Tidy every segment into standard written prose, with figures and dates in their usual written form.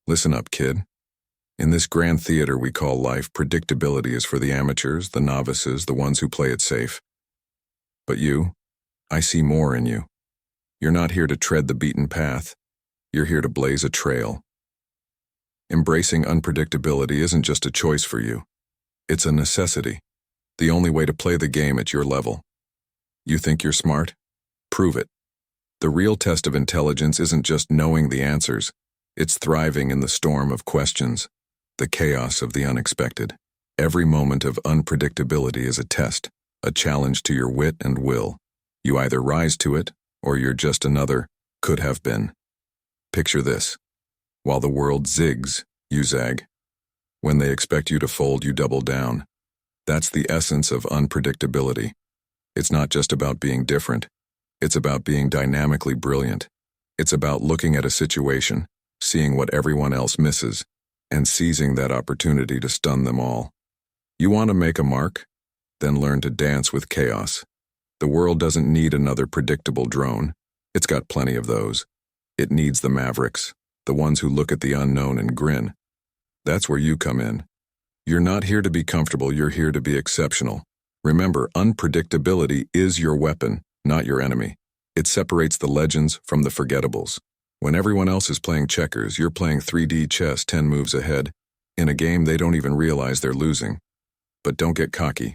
Listen up, kid. In this grand theater we call life, predictability is for the amateurs, the novices, the ones who play it safe. But you, I see more in you. You're not here to tread the beaten path. You're here to blaze a trail. Embracing unpredictability isn't just a choice for you. It's a necessity. The only way to play the game at your level. You think you're smart? Prove it. The real test of intelligence isn't just knowing the answers. It's thriving in the storm of questions, the chaos of the unexpected. Every moment of unpredictability is a test, a challenge to your wit and will. You either rise to it, or you're just another could have been. Picture this. While the world zigs, you zag. When they expect you to fold, you double down. That's the essence of unpredictability. It's not just about being different. It's about being dynamically brilliant. It's about looking at a situation, seeing what everyone else misses, and seizing that opportunity to stun them all. You want to make a mark? Then learn to dance with chaos. The world doesn't need another predictable drone. It's got plenty of those. It needs the mavericks, the ones who look at the unknown and grin. That's where you come in. You're not here to be comfortable, you're here to be exceptional. Remember, unpredictability is your weapon, not your enemy. It separates the legends from the forgettables. When everyone else is playing checkers, you're playing 3D chess 10 moves ahead, in a game they don't even realize they're losing. But don't get cocky.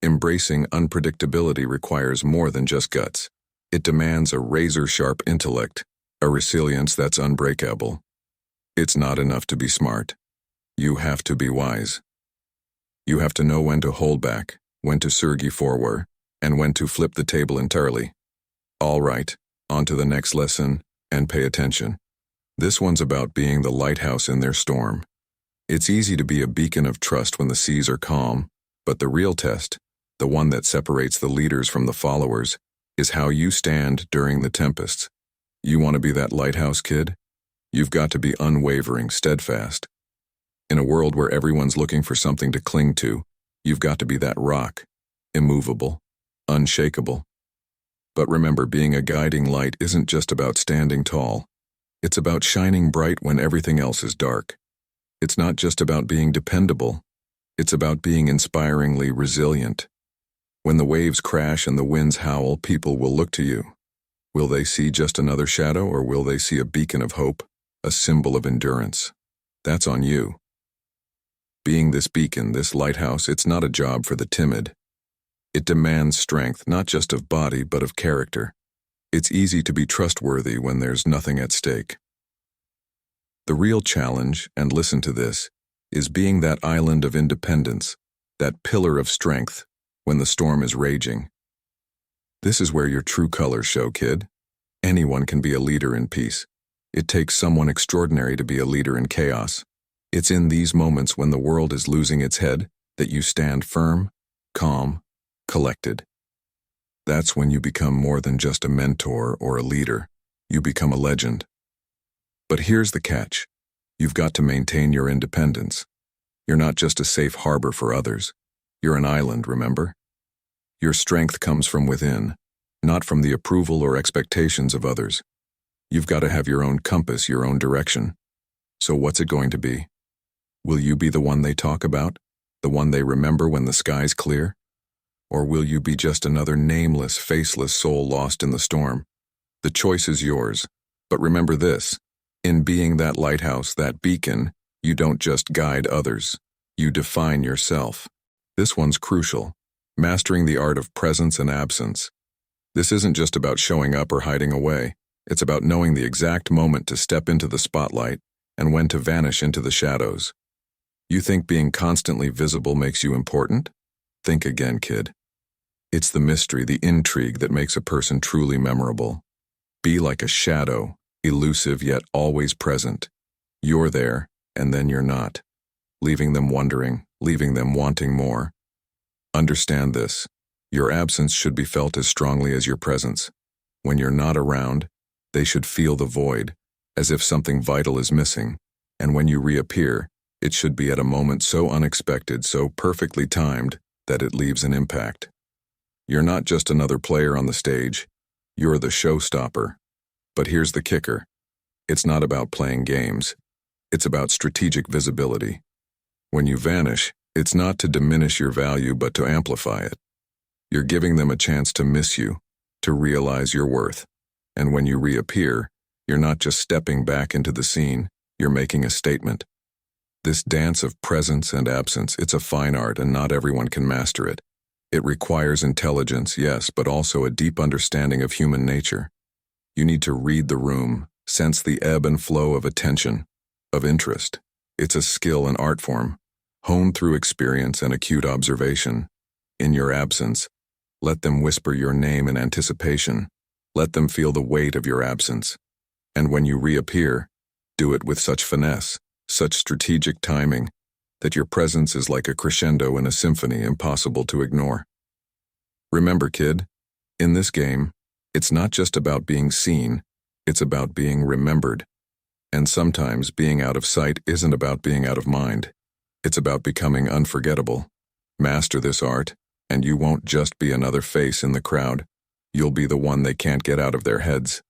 Embracing unpredictability requires more than just guts. It demands a razor-sharp intellect, a resilience that's unbreakable. It's not enough to be smart. You have to be wise. You have to know when to hold back, when to surge forward, and when to flip the table entirely. All right, on to the next lesson, and pay attention. This one's about being the lighthouse in their storm. It's easy to be a beacon of trust when the seas are calm, but the real test, the one that separates the leaders from the followers, is how you stand during the tempests. You want to be that lighthouse, kid? You've got to be unwavering, steadfast. In a world where everyone's looking for something to cling to, you've got to be that rock, immovable, unshakable. But remember, being a guiding light isn't just about standing tall. It's about shining bright when everything else is dark. It's not just about being dependable. It's about being inspiringly resilient. When the waves crash and the winds howl, people will look to you. Will they see just another shadow, or will they see a beacon of hope, a symbol of endurance? That's on you. Being this beacon, this lighthouse, it's not a job for the timid. It demands strength, not just of body, but of character. It's easy to be trustworthy when there's nothing at stake. The real challenge, and listen to this, is being that island of independence, that pillar of strength, when the storm is raging. This is where your true colors show, kid. Anyone can be a leader in peace. It takes someone extraordinary to be a leader in chaos. It's in these moments when the world is losing its head that you stand firm, calm, collected. That's when you become more than just a mentor or a leader. You become a legend. But here's the catch. You've got to maintain your independence. You're not just a safe harbor for others. You're an island, remember? Your strength comes from within, not from the approval or expectations of others. You've got to have your own compass, your own direction. So what's it going to be? Will you be the one they talk about? The one they remember when the sky's clear? Or will you be just another nameless, faceless soul lost in the storm? The choice is yours. But remember this, in being that lighthouse, that beacon, you don't just guide others. You define yourself. This one's crucial, mastering the art of presence and absence. This isn't just about showing up or hiding away. It's about knowing the exact moment to step into the spotlight and when to vanish into the shadows. You think being constantly visible makes you important? Think again, kid. It's the mystery, the intrigue that makes a person truly memorable. Be like a shadow, elusive yet always present. You're there, and then you're not, leaving them wondering, leaving them wanting more. Understand this. Your absence should be felt as strongly as your presence. When you're not around, they should feel the void, as if something vital is missing. And when you reappear, it should be at a moment so unexpected, so perfectly timed, that it leaves an impact. You're not just another player on the stage. You're the showstopper. But here's the kicker. It's not about playing games. It's about strategic visibility. When you vanish, it's not to diminish your value but to amplify it. You're giving them a chance to miss you, to realize your worth. And when you reappear, you're not just stepping back into the scene, you're making a statement. This dance of presence and absence, it's a fine art and not everyone can master it. It requires intelligence, yes, but also a deep understanding of human nature. You need to read the room, sense the ebb and flow of attention, of interest. It's a skill and art form, honed through experience and acute observation. In your absence, let them whisper your name in anticipation. Let them feel the weight of your absence. And when you reappear, do it with such finesse, such strategic timing, that your presence is like a crescendo in a symphony impossible to ignore. Remember, kid, in this game, it's not just about being seen, it's about being remembered. And sometimes being out of sight isn't about being out of mind. It's about becoming unforgettable. Master this art, and you won't just be another face in the crowd. You'll be the one they can't get out of their heads.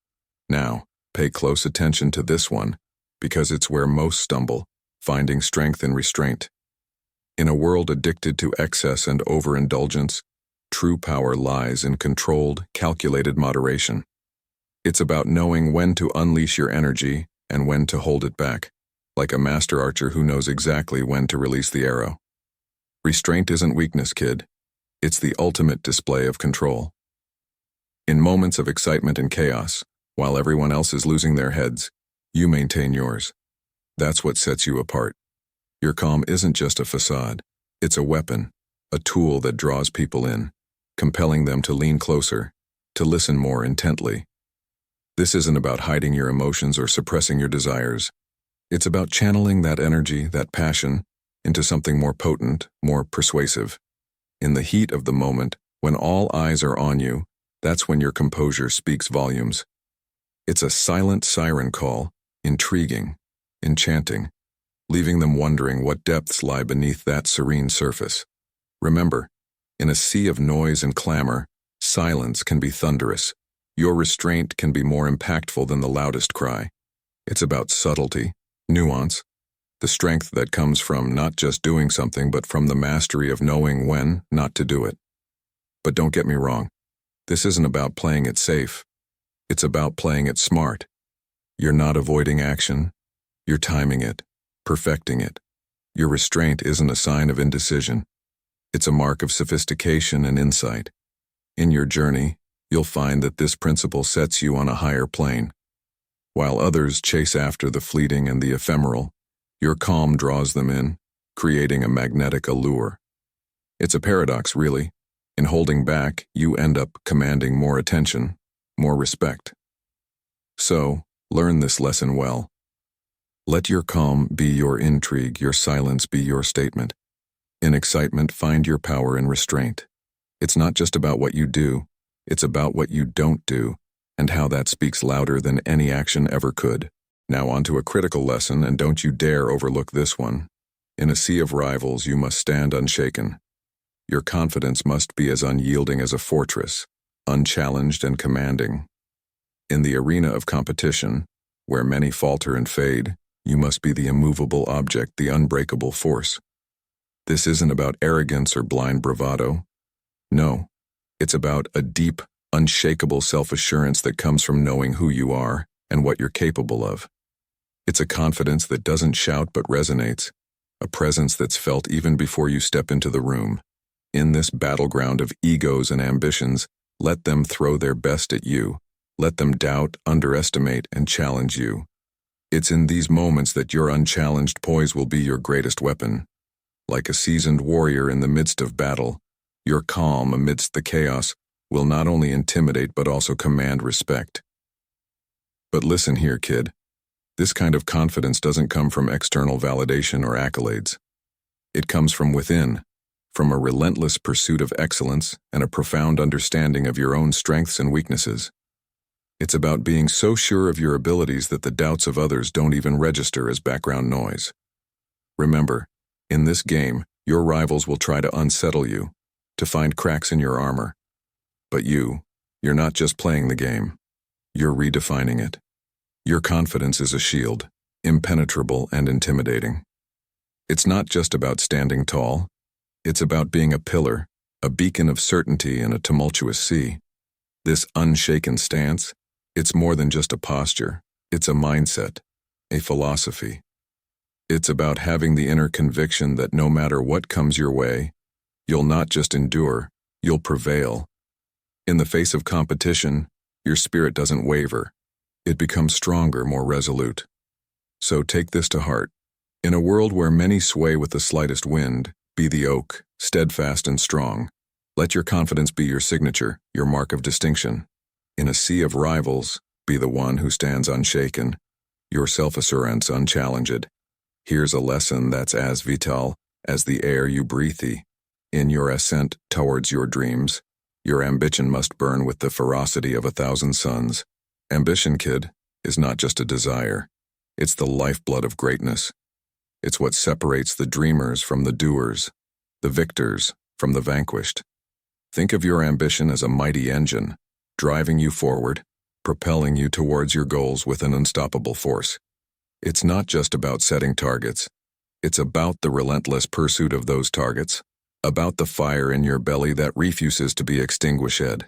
Now, pay close attention to this one, because it's where most stumble, finding strength in restraint. In a world addicted to excess and overindulgence, true power lies in controlled, calculated moderation. It's about knowing when to unleash your energy and when to hold it back, like a master archer who knows exactly when to release the arrow. Restraint isn't weakness, kid. It's the ultimate display of control. In moments of excitement and chaos, while everyone else is losing their heads, you maintain yours. That's what sets you apart. Your calm isn't just a facade. It's a weapon, a tool that draws people in, compelling them to lean closer, to listen more intently. This isn't about hiding your emotions or suppressing your desires. It's about channeling that energy, that passion, into something more potent, more persuasive. In the heat of the moment, when all eyes are on you, that's when your composure speaks volumes. It's a silent siren call, intriguing, enchanting, leaving them wondering what depths lie beneath that serene surface. Remember, in a sea of noise and clamor, silence can be thunderous. Your restraint can be more impactful than the loudest cry. It's about subtlety, nuance, the strength that comes from not just doing something but from the mastery of knowing when not to do it. But don't get me wrong, this isn't about playing it safe. It's about playing it smart. You're not avoiding action, you're timing it, perfecting it. Your restraint isn't a sign of indecision. It's a mark of sophistication and insight. In your journey, you'll find that this principle sets you on a higher plane. While others chase after the fleeting and the ephemeral, your calm draws them in, creating a magnetic allure. It's a paradox, really. In holding back, you end up commanding more attention, more respect. So, learn this lesson well. Let your calm be your intrigue, your silence be your statement. In excitement, find your power in restraint. It's not just about what you do, it's about what you don't do, and how that speaks louder than any action ever could. Now on to a critical lesson, and don't you dare overlook this one. In a sea of rivals, you must stand unshaken. Your confidence must be as unyielding as a fortress, unchallenged and commanding. In the arena of competition, where many falter and fade, you must be the immovable object, the unbreakable force. This isn't about arrogance or blind bravado. No, it's about a deep, unshakable self-assurance that comes from knowing who you are and what you're capable of. It's a confidence that doesn't shout but resonates, a presence that's felt even before you step into the room. In this battleground of egos and ambitions, let them throw their best at you. Let them doubt, underestimate, and challenge you. It's in these moments that your unchallenged poise will be your greatest weapon. Like a seasoned warrior in the midst of battle, your calm amidst the chaos will not only intimidate but also command respect. But listen here, kid. This kind of confidence doesn't come from external validation or accolades. It comes from within, from a relentless pursuit of excellence and a profound understanding of your own strengths and weaknesses. It's about being so sure of your abilities that the doubts of others don't even register as background noise. Remember, in this game, your rivals will try to unsettle you, to find cracks in your armor. But you're not just playing the game. You're redefining it. Your confidence is a shield, impenetrable and intimidating. It's not just about standing tall. It's about being a pillar, a beacon of certainty in a tumultuous sea. This unshaken stance, it's more than just a posture. It's a mindset, a philosophy. It's about having the inner conviction that no matter what comes your way, you'll not just endure, you'll prevail. In the face of competition, your spirit doesn't waver. It becomes stronger, more resolute. So take this to heart. In a world where many sway with the slightest wind, be the oak, steadfast and strong. Let your confidence be your signature, your mark of distinction. In a sea of rivals, be the one who stands unshaken, your self-assurance unchallenged. Here's a lesson that's as vital as the air you breathe. In your ascent towards your dreams, your ambition must burn with the ferocity of 1,000 suns. Ambition, kid, is not just a desire. It's the lifeblood of greatness. It's what separates the dreamers from the doers, the victors from the vanquished. Think of your ambition as a mighty engine, driving you forward, propelling you towards your goals with an unstoppable force. It's not just about setting targets. It's about the relentless pursuit of those targets, about the fire in your belly that refuses to be extinguished.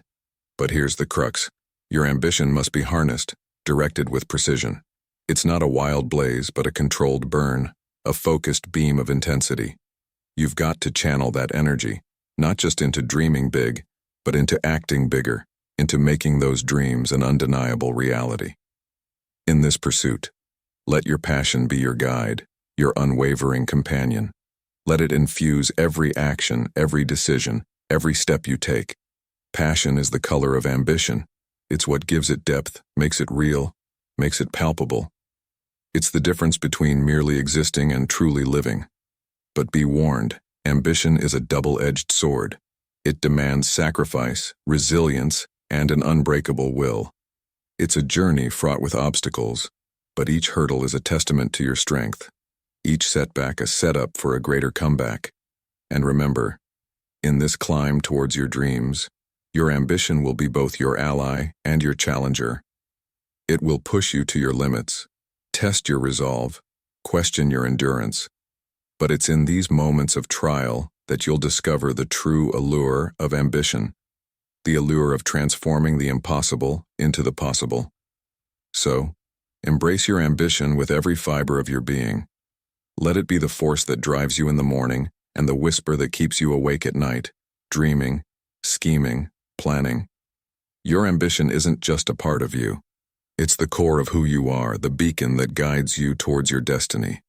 But here's the crux. Your ambition must be harnessed, directed with precision. It's not a wild blaze, but a controlled burn, a focused beam of intensity. You've got to channel that energy, not just into dreaming big, but into acting bigger, into making those dreams an undeniable reality. In this pursuit, let your passion be your guide, your unwavering companion. Let it infuse every action, every decision, every step you take. Passion is the color of ambition. It's what gives it depth, makes it real, makes it palpable. It's the difference between merely existing and truly living. But be warned, ambition is a double-edged sword. It demands sacrifice, resilience, and an unbreakable will. It's a journey fraught with obstacles, but each hurdle is a testament to your strength. Each setback a setup for a greater comeback. And remember, in this climb towards your dreams, your ambition will be both your ally and your challenger. It will push you to your limits, test your resolve, question your endurance. But it's in these moments of trial that you'll discover the true allure of ambition, the allure of transforming the impossible into the possible. So, embrace your ambition with every fiber of your being. Let it be the force that drives you in the morning and the whisper that keeps you awake at night, dreaming, scheming, planning. Your ambition isn't just a part of you. It's the core of who you are, the beacon that guides you towards your destiny.